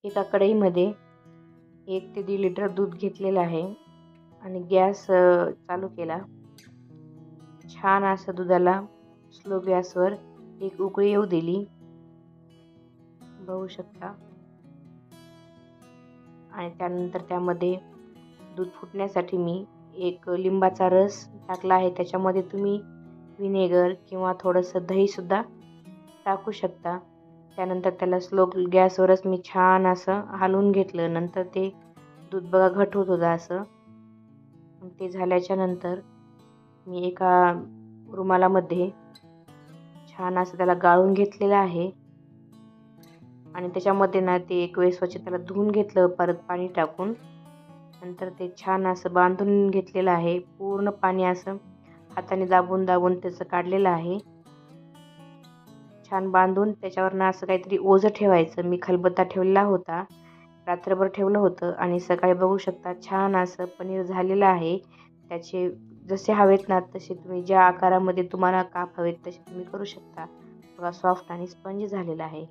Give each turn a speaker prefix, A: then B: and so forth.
A: एका कढईमध्ये 1 ते 1.5 लिटर दूध घेतलेलं आहे आणि गॅस चालू केला. छान असं दुधाला स्लो गॅसवर एक उकळी येऊ दिली, बघू शकता. आणि त्यानंतर त्यामध्ये दूध फुटण्यासाठी मी एक लिंबाचा रस टाकला आहे. त्याच्यामध्ये तुम्ही व्हिनेगर किंवा थोडंसं दहीसुद्धा टाकू शकता. त्यानंतर त्याला स्लो गॅसवरच मी छान असं हलवून घेतलं. नंतर ते दूध बघा घट होत होतं असं. ते झाल्याच्या नंतर मी एका रुमालामध्ये छान असं त्याला गाळून घेतलेलं आहे आणि त्याच्यामध्ये ना ते एक वेळेस स्वच्छ त्याला धुवून घेतलं परत पाणी टाकून. नंतर ते छान असं बांधून घेतलेलं आहे. पूर्ण पाणी असं हाताने दाबून दाबून त्याचं काढलेलं आहे. छान बांधून त्याच्यावरनं असं काहीतरी ओझं ठेवायचं. मी खलबत्ता ठेवलेला होता, रात्रभर ठेवलं होतं आणि सकाळी बघू शकता छान असं पनीर झालेलं आहे. त्याचे जसे हवेत ना तसे तुम्ही ज्या आकारामध्ये तुम्हाला काप हवेत तसे तुम्ही करू शकता. बघा सॉफ्ट आणि स्पंजी झालेलं आहे.